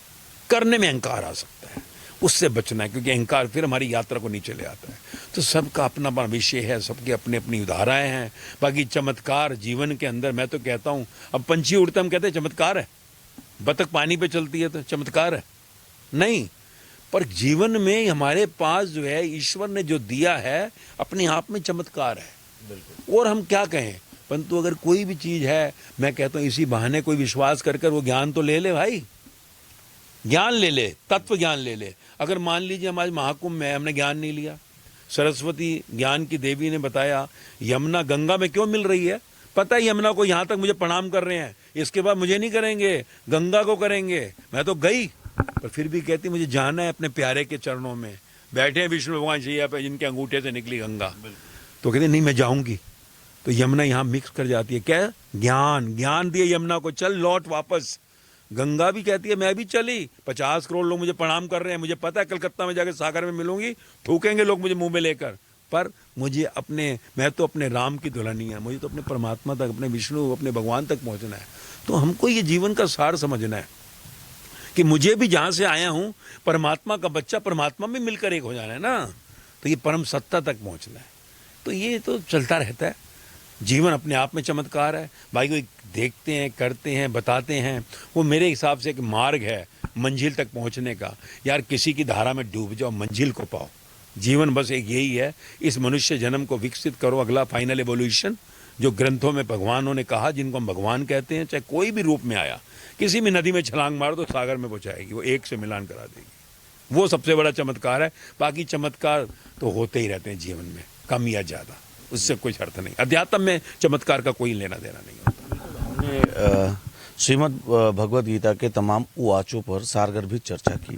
करने में अहंकार आ सकता है, उससे बचना है, क्योंकि अहंकार फिर हमारी यात्रा को नीचे ले आता है। तो सबका अपना अपना विषय है, सबके अपनी अपनी धाराएं हैं। बाकी चमत्कार जीवन के अंदर, मैं तो कहता हूं, अब पंछी उड़ते हम कहते हैं चमत्कार है, बतख पानी पे चलती है तो चमत्कार है नहीं। पर जीवन में हमारे पास जो है ईश्वर ने जो दिया है, अपने आप में चमत्कार है। और हम क्या कहें, परंतु अगर कोई भी चीज है, मैं कहता हूं इसी बहाने कोई विश्वास कर कर वो ज्ञान तो ले ले भाई, ज्ञान ले ले, तत्व ज्ञान ले ले। अगर मान लीजिए हम आज महाकुंभ में हमने ज्ञान नहीं लिया, सरस्वती ज्ञान की देवी ने बताया यमुना गंगा में क्यों मिल रही है, पता है यमुना को यहाँ तक मुझे प्रणाम कर रहे हैं, इसके बाद मुझे नहीं करेंगे, गंगा को करेंगे। मैं तो गई, पर फिर भी कहती मुझे जाना है अपने प्यारे के चरणों में। बैठे हैं विष्णु भगवान शैया पे, जिनके अंगूठे से निकली गंगा, तो कहते नहीं मैं जाऊंगी। तो यमुना यहाँ मिक्स कर जाती है, क्या ज्ञान, ज्ञान दिए यमुना को, चल लौट वापस। गंगा भी कहती है मैं भी चली, 50 करोड़ लोग मुझे प्रणाम कर रहे हैं, मुझे पता है कलकत्ता में जाकर सागर में मिलूंगी, थूकेंगे लोग मुझे मुंह में लेकर, पर मुझे अपने, मैं तो अपने राम की दुल्हनी है, मुझे तो अपने परमात्मा तक, अपने विष्णु, अपने भगवान तक पहुंचना है। तो हमको ये जीवन का सार समझना है कि मुझे भी जहां से आया हूं, परमात्मा का बच्चा परमात्मा में मिलकर एक हो जाना है ना, तो ये परम सत्ता तक पहुंचना है। तो ये तो चलता रहता है। जीवन अपने आप में चमत्कार है भाई। कोई देखते हैं, करते हैं, बताते हैं, वो मेरे हिसाब से एक मार्ग है मंजिल तक पहुंचने का। यार किसी की धारा में डूब जाओ, मंजिल को पाओ। जीवन बस एक यही है, इस मनुष्य जन्म को विकसित करो, अगला फाइनल एवोल्यूशन जो ग्रंथों में भगवानों ने कहा, जिनको हम भगवान कहते हैं, चाहे कोई भी रूप में आया, किसी भी नदी में छलांग मारो तो सागर में पहुंचाएगी, वो एक से मिलान करा देगी। वो सबसे बड़ा चमत्कार है। बाकी चमत्कार तो होते ही रहते हैं जीवन में, कम या ज़्यादा, उससे कोई अर्थ नहीं। अध्यात्म में चमत्कार का कोई लेना देना नहीं होता। हमने श्रीमद् भगवद गीता के तमाम उवाचों पर सारगर्भित चर्चा की।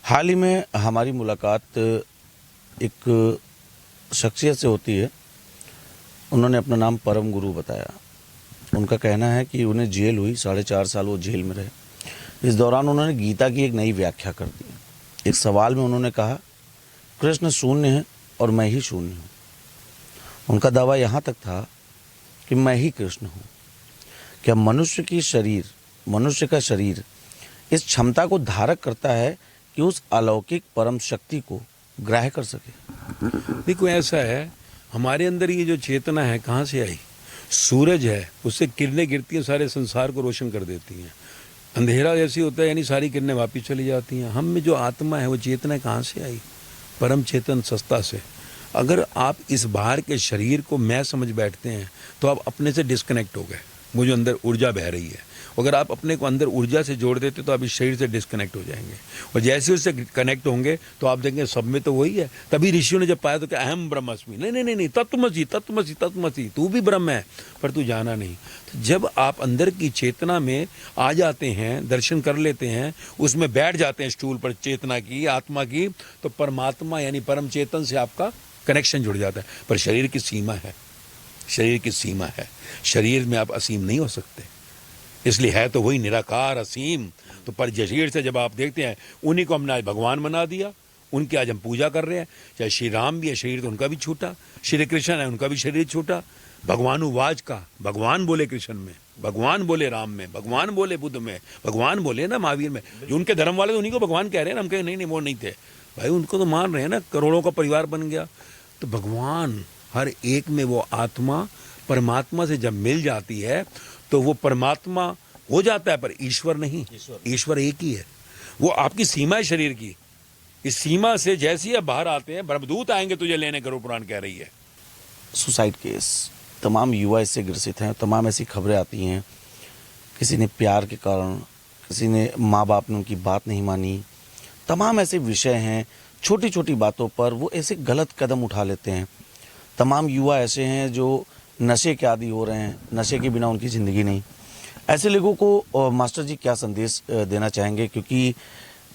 हाल ही में हमारी मुलाकात एक शख्सियत से होती है, उन्होंने अपना नाम परम गुरु बताया। उनका कहना है कि उन्हें जेल हुई, 4.5 साल वो जेल में रहे। इस दौरान उन्होंने गीता की एक नई व्याख्या कर दी। एक सवाल में उन्होंने कहा, कृष्ण शून्य है और मैं ही शून्य हूँ। उनका दावा यहाँ तक था कि मैं ही कृष्ण हूँ। क्या मनुष्य का शरीर इस क्षमता को धारक करता है कि उस अलौकिक परम शक्ति को ग्राह्य कर सके? देखो ऐसा है, हमारे अंदर ये जो चेतना है कहाँ से आई? सूरज है, उससे किरणें गिरती हैं, सारे संसार को रोशन कर देती हैं। अंधेरा जैसी होता है, यानी सारी किरणें वापिस चली जाती हैं। हम में जो आत्मा है वो चेतना कहाँ से आई? परम चेतन सत्ता से। अगर आप इस बाहर के शरीर को मैं समझ बैठते हैं तो आप अपने से डिस्कनेक्ट हो गए। वो जो अंदर ऊर्जा बह रही है, अगर आप अपने को अंदर ऊर्जा से जोड़ देते तो आप इस शरीर से डिस्कनेक्ट हो जाएंगे, और जैसे उससे कनेक्ट होंगे तो आप देखेंगे सब में तो वही है। तभी ऋषियों ने जब पाया तो क्या अहम ब्रह्मास्मि, नहीं नहीं नहीं नहीं, तत्वमसि तत्वमसि तत्वमसि, तू भी ब्रह्म है पर तू जाना नहीं। तो जब आप अंदर की चेतना में आ जाते हैं, दर्शन कर लेते हैं, उसमें बैठ जाते हैं स्टूल पर चेतना की, आत्मा की, तो परमात्मा यानी परम चेतन से आपका कनेक्शन जुड़ जाता है। पर शरीर की सीमा है, शरीर की सीमा है, शरीर में आप असीम नहीं हो सकते, इसलिए है तो वही निराकार असीम। तो पर शरीर से जब आप देखते हैं, उन्हीं को हमने आज भगवान बना दिया, उनकी आज हम पूजा कर रहे हैं। चाहे श्री राम भी है, शरीर तो उनका भी छोटा, श्री कृष्ण है, उनका भी शरीर छोटा। भगवानुवाच का, भगवान बोले कृष्ण में, भगवान बोले राम में, भगवान बोले बुद्ध में, भगवान बोले ना महावीर में। जो उनके धर्म वाले तो उन्हीं को भगवान कह रहे हैं ना, हम कहें नहीं नहीं वो नहीं थे भाई, उनको तो मान रहे हैं ना, करोड़ों का परिवार बन गया। तो भगवान हर एक में, वो आत्मा परमात्मा से जब मिल जाती है तो वो परमात्मा हो जाता है, पर ईश्वर नहीं। ईश्वर एक ही है। वो आपकी सीमा है शरीर की, इस सीमा से जैसे ही आप बाहर आते हैं, ब्रह्मदूत आएंगे तुझे लेने, गरुड़ पुराण कह रही है। सुसाइड केस, तमाम युवा इससे ग्रसित हैं, तमाम ऐसी खबरें आती हैं। किसी ने प्यार के कारण, किसी ने माँ बाप ने उनकी बात नहीं मानी, तमाम ऐसे विषय हैं। छोटी छोटी बातों पर वो ऐसे गलत कदम उठा लेते हैं। तमाम युवा ऐसे हैं जो नशे के आदी हो रहे हैं, नशे के बिना उनकी ज़िंदगी नहीं। ऐसे लोगों को मास्टर जी क्या संदेश देना चाहेंगे? क्योंकि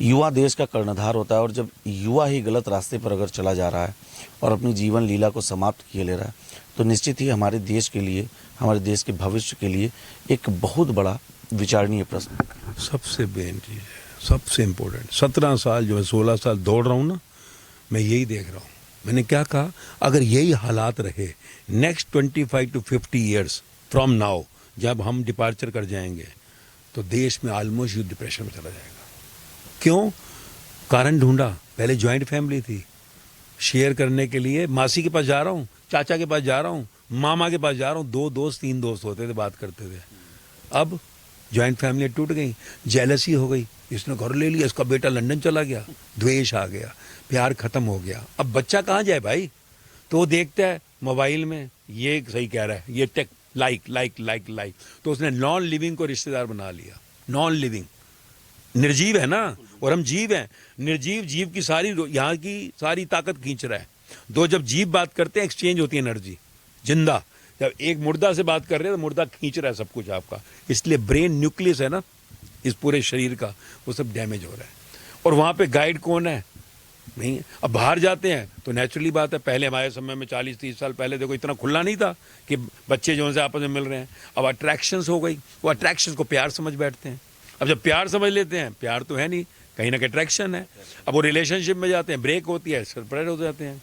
युवा देश का कर्णधार होता है, और जब युवा ही गलत रास्ते पर अगर चला जा रहा है और अपनी जीवन लीला को समाप्त किए ले रहा है, तो निश्चित ही हमारे देश के लिए, हमारे देश के भविष्य के लिए एक बहुत बड़ा विचारणीय प्रश्न। सबसे मेन चीज़ है, सबसे इम्पोर्टेंट, 17 साल जो है, 16 साल दौड़ रहा हूँ ना, मैं यही देख रहा हूँ। मैंने क्या कहा, अगर यही हालात रहे next 25 to 50 years from now, जब हम डिपार्चर कर जाएंगे, तो देश में ऑलमोस्ट युद्ध डिप्रेशन में चला जाएगा। क्यों? कारण ढूंढा। पहले जॉइंट फैमिली थी, शेयर करने के लिए मासी के पास जा रहा हूँ, चाचा के पास जा रहा हूँ, मामा के पास जा रहा हूँ, 2 दोस्त 3 दोस्त होते थे, बात करते थे। अब जॉइंट फैमिली टूट गई, जेलसी हो गई, इसने घर ले लिया, इसका बेटा लंदन चला गया, द्वेष आ गया, प्यार खत्म हो गया। अब बच्चा कहाँ जाए भाई? तो वो देखता है मोबाइल में, ये सही कह रहा है, ये take like like like like, तो उसने नॉन लिविंग को रिश्तेदार बना लिया। नॉन लिविंग, निर्जीव है ना, और हम जीव हैं। निर्जीव जीव की सारी, यहाँ की सारी ताकत खींच रहा है। दो जब जीव बात करते हैं, एक्सचेंज होती है एनर्जी। जिंदा जब एक मुर्दा से बात कर रहे हैं तो मुर्दा खींच रहा है सब कुछ आपका, इसलिए ब्रेन न्यूक्लियस है ना इस पूरे शरीर का, वो सब डैमेज हो रहा है। और वहाँ पे गाइड कौन है? नहीं। अब बाहर जाते हैं तो नेचुरली बात है, पहले हमारे समय में 40-30 साल पहले देखो इतना खुला नहीं था कि बच्चे जो से आपस में मिल रहे हैं। अब अट्रैक्शंस हो गई, वो अट्रैक्शंस को प्यार समझ बैठते हैं। अब जब प्यार समझ लेते हैं, प्यार तो है नहीं, कहीं ना कहीं अट्रैक्शन है। अब वो रिलेशनशिप में जाते हैं, ब्रेक होती है, सरप्राइज हो जाते हैं।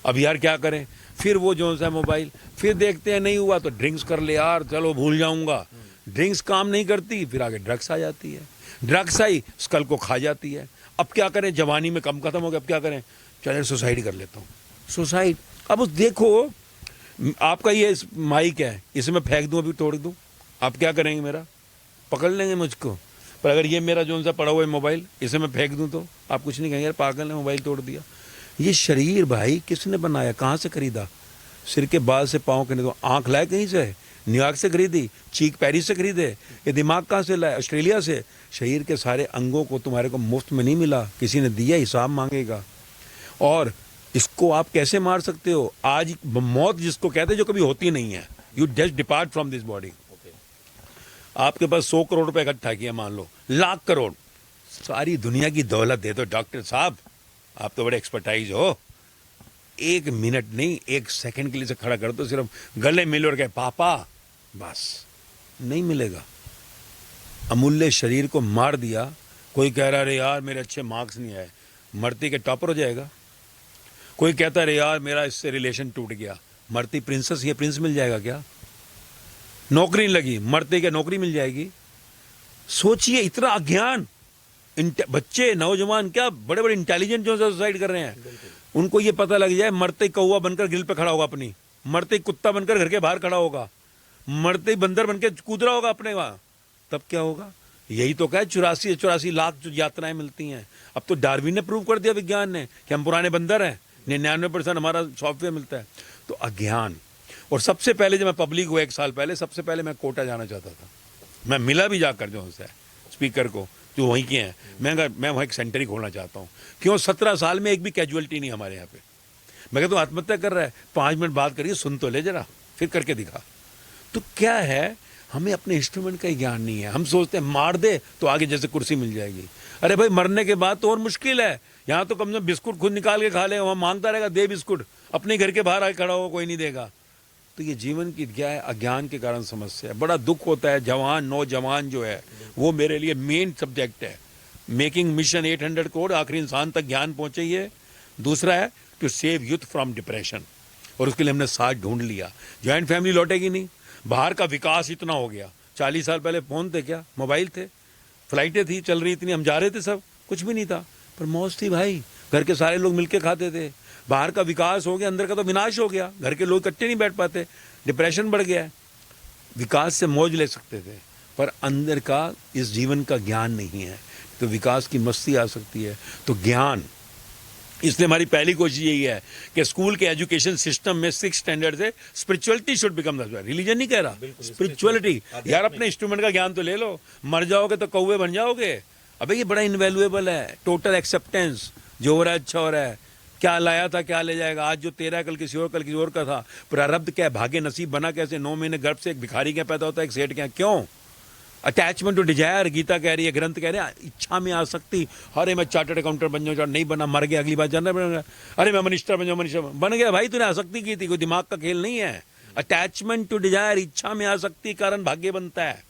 अब यार क्या करें? फिर वो जो सा मोबाइल, फिर देखते हैं नहीं हुआ तो ड्रिंक्स कर ले यार, चलो भूल जाऊंगा। ड्रिंक्स काम नहीं करती, फिर आगे ड्रग्स आ जाती है। ड्रग्स आई, स्कल को खा जाती है। अब क्या करें? जवानी में कम खत्म हो गया, अब क्या करें? चले सुसाइड कर लेता हूँ। सुसाइड। अब उस देखो, आपका ये माइक है, इसे मैं फेंक दूँ, अभी तोड़ दूँ, आप क्या करेंगे? मेरा पकड़ लेंगे मुझको। पर अगर ये मेरा जो सा पड़ा हुआ है मोबाइल, इसे मैं फेंक दूँ तो आप कुछ नहीं कहेंगे, यार पागल ने मोबाइल तोड़ दिया। ये शरीर भाई किसने बनाया? कहाँ से खरीदा? सिर के बाल से पाँव के, नहीं तो आँख लाए कहीं से? न्यूयॉर्क से खरीदी? चीक पेरिस से खरीदे? ये दिमाग कहाँ से लाया? ऑस्ट्रेलिया से? शरीर के सारे अंगों को तुम्हारे को मुफ्त में नहीं मिला, किसी ने दिया, हिसाब मांगेगा। और इसको आप कैसे मार सकते हो? आज मौत जिसको कहते हैं, जो कभी होती नहीं है, you just depart from this body. आपके पास 100 करोड़ रुपए इकट्ठा किया, मान लो लाख करोड़, सारी दुनिया की दौलत दे दो डॉक्टर साहब, आप तो बड़े एक्सपर्टाइज हो, 1 मिनट नहीं 1 सेकंड के लिए से खड़ा कर दो, सिर्फ गले मिलो और कहे पापा, बस नहीं मिलेगा। अमूल्य शरीर को मार दिया। कोई कह रहा है यार मेरे अच्छे मार्क्स नहीं आए, मरती के टॉपर हो जाएगा। कोई कहता है यार मेरा इससे रिलेशन टूट गया, मरती प्रिंसेस ये प्रिंस मिल जाएगा क्या? नौकरी लगी, मरते के नौकरी मिल जाएगी? सोचिए, इतना अज्ञान। बच्चे, नौजवान, क्या बड़े बड़े इंटेलिजेंट जो सुसाइड कर रहे हैं, उनको ये पता लग जाए मरते कौवा बनकर ग्रिल पे खड़ा होगा अपनी, मरते कुत्ता बनकर घर के बाहर खड़ा होगा, मरते ही बंदर बन के कूद रहा होगा अपने वहां, तब क्या होगा? यही तो क्या है, 84 लाख जो यात्राएं मिलती हैं। अब तो डार्विन ने प्रूव कर दिया, विज्ञान ने, कि हम पुराने बंदर हैं, 99% हमारा सॉफ्टवेयर मिलता है। तो अज्ञान। और सबसे पहले जब मैं पब्लिक हुआ 1 साल पहले, सबसे पहले मैं कोटा जाना चाहता था। मैं मिला भी जाकर जो उनसे स्पीकर को, जो वहीं के हैं, मैं वहाँ एक सेंटर ही खोलना चाहता हूँ। क्यों? 17 साल में एक भी कैजुअलिटी नहीं हमारे यहाँ पे। मैं कहता हूँ आत्महत्या कर रहा है, 5 मिनट बात करिए, सुन तो ले जरा, फिर करके दिखा। तो क्या है, हमें अपने इंस्ट्रूमेंट का ही ज्ञान नहीं है। हम सोचते हैं मार दे तो आगे जैसे कुर्सी मिल जाएगी। अरे भाई, मरने के बाद तो और मुश्किल है। यहाँ तो कम से कम बिस्कुट खुद निकाल के खा ले, वहाँ मांगता रहेगा दे बिस्कुट, अपने घर के बाहर आके खड़ा हो, कोई नहीं देगा। तो ये जीवन की क्या है, अज्ञान के कारण समस्या है। बड़ा दुख होता है। जवान नौजवान जो है वो मेरे लिए मेन सब्जेक्ट है। मेकिंग मिशन 800 करोड़, आखिरी इंसान तक ज्ञान पहुंचे। ये दूसरा है to save youth from depression, और उसके लिए हमने साथ ढूंढ लिया। ज्वाइंट फैमिली लौटेगी नहीं। बाहर का विकास इतना हो गया। 40 साल पहले फोन थे क्या? मोबाइल थे, फ्लाइटें थी चल रही इतनी, हम जा रहे थे, सब कुछ भी नहीं था, पर मौज थी भाई। घर के सारे लोग मिलके खाते थे। बाहर का विकास हो गया, अंदर का तो विनाश हो गया। घर के लोग इकट्ठे नहीं बैठ पाते, डिप्रेशन बढ़ गया है। विकास से मौज ले सकते थे, पर अंदर का इस जीवन का ज्ञान नहीं है, तो विकास की मस्ती आ सकती है। तो ज्ञान, इसलिए हमारी पहली कोशिश यही है कि स्कूल के एजुकेशन सिस्टम में 6th स्टैंडर्ड से spirituality should become the, religion नहीं कह रहा, स्पिरिचुअलिटी। यार अपने इंस्ट्रूमेंट का ज्ञान तो ले लो, मर जाओगे तो कौवे बन जाओगे। अबे ये बड़ा इनवैल्यूएबल है। टोटल एक्सेप्टेंस, जो हो रहा है अच्छा हो रहा है। क्या लाया था क्या ले जाएगा, आज जो तेरा कल किसी और का था। प्रारब्ध क्या, भाग्य नसीब बना कैसे। 9 महीने गर्भ से एक भिखारी क्या पैदा होता है, एक सेठ क्या, क्यों? अटैचमेंट टू डिजायर, गीता कह रही है, ग्रंथ कह रहे हैं, इच्छा में आसक्ति। अरे मैं चार्टर्ड अकाउंटेंट बन जाऊँ, नहीं बना, मर गया, अगली बार जानना पड़ेगा। अरे मैं मिनिस्टर बन जाऊँ, मिनिस्टर बन गया। भाई तूने आसक्ति की थी, कोई दिमाग का खेल नहीं है। अटैचमेंट टू डिजायर, इच्छा में आसक्ति कारण भाग्य बनता है।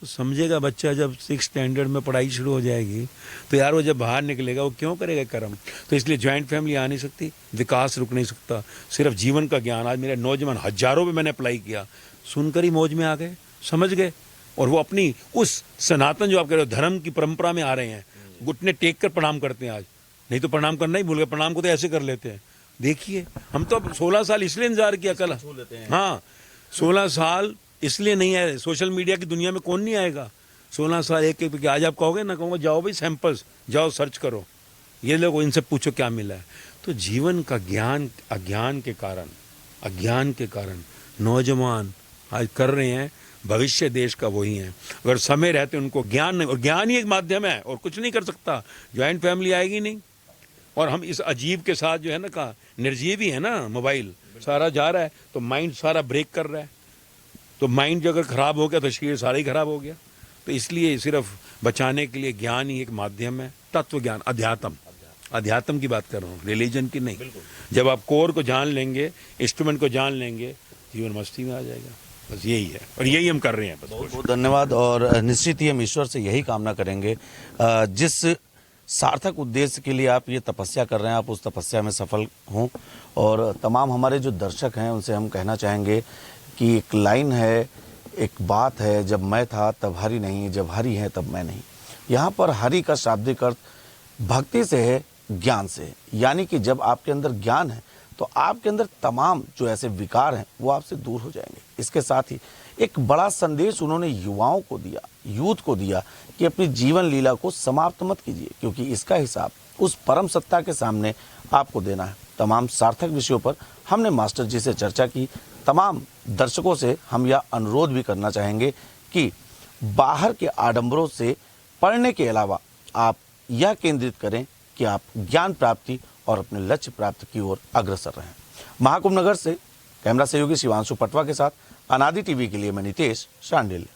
तो समझेगा बच्चा जब 6th स्टैंडर्ड में पढ़ाई शुरू हो जाएगी, तो यार वो जब बाहर निकलेगा वो क्यों करेगा कर्म। तो इसलिए ज्वाइंट फैमिली आ नहीं सकती, विकास रुक नहीं सकता। सिर्फ जीवन का ज्ञान, आज मेरे नौजवान हजारों पे मैंने अप्लाई किया, सुनकर ही मौज में आ गए, समझ गए। और वो अपनी उस सनातन, जो आप कह रहे हो, धर्म की परंपरा में आ रहे हैं। घुटने टेक कर प्रणाम करते हैं आज, नहीं तो प्रणाम करना ही भूल गए। प्रणाम को तो ऐसे कर लेते हैं। देखिए, हम तो अब 16 साल इसलिए इंतजार किया कल। हाँ, 16 साल इसलिए नहीं आए। सोशल मीडिया की दुनिया में कौन नहीं आएगा। 16 साल एक आज आप कहोगे ना, कहूँगा जाओ भाई सैंपल्स, जाओ सर्च करो, ये लोग, इनसे पूछो क्या मिला है। तो जीवन का ज्ञान अज्ञान के कारण नौजवान आज कर रहे हैं। भविष्य देश का वही है। अगर समय रहते उनको ज्ञान नहीं, और ज्ञान ही एक माध्यम है और कुछ नहीं कर सकता। ज्वाइंट फैमिली आएगी नहीं। और हम इस अजीब के साथ जो है ना, का निर्जीव ही है ना, मोबाइल सारा जा रहा है, तो माइंड सारा ब्रेक कर रहा है। तो माइंड जो अगर खराब हो गया तो शरीर सारा ही खराब हो गया। तो इसलिए सिर्फ बचाने के लिए ज्ञान ही एक माध्यम है। तत्व ज्ञान, अध्यात्म की बात कर रहा हूँ, रिलीजन की नहीं। जब आप कोर को जान लेंगे, इंस्ट्रूमेंट को जान लेंगे, जीवन मस्ती में आ जाएगा। बस यही है, और यही हम कर रहे हैं। बहुत बहुत धन्यवाद। और निश्चित ही हम ईश्वर से यही कामना करेंगे, जिस सार्थक उद्देश्य के लिए आप ये तपस्या कर रहे हैं, आप उस तपस्या में सफल हों। और तमाम हमारे जो दर्शक हैं उनसे हम कहना चाहेंगे कि एक लाइन है, एक बात है, जब मैं था तब हरि नहीं, जब हरि है तब मैं नहीं। यहाँ पर हरि का शाब्दिक अर्थ भक्ति से है, ज्ञान से है। यानी कि जब आपके अंदर ज्ञान है तो आपके अंदर तमाम जो ऐसे विकार हैं वो आपसे दूर हो जाएंगे। इसके साथ ही एक बड़ा संदेश उन्होंने युवाओं को दिया, यूथ को दिया, कि अपनी जीवन लीला को समाप्त मत कीजिए, क्योंकि इसका हिसाब उस परम सत्ता के सामने आपको देना है। तमाम सार्थक विषयों पर हमने मास्टर जी से चर्चा की। तमाम दर्शकों से हम यह अनुरोध भी करना चाहेंगे कि बाहर के आडंबरों से पढ़ने के अलावा आप यह केंद्रित करें कि आप ज्ञान प्राप्ति और अपने लक्ष्य प्राप्ति की ओर अग्रसर रहें। महाकुंभ नगर से कैमरा सहयोगी शिवांशु पटवा के साथ अनादि टीवी के लिए मैं नितेश शांडिल।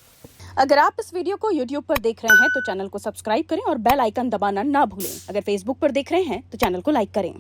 अगर आप इस वीडियो को YouTube पर देख रहे हैं तो चैनल को सब्सक्राइब करें और बेल आइकन दबाना ना भूलें। अगर Facebook पर देख रहे हैं तो चैनल को लाइक करें।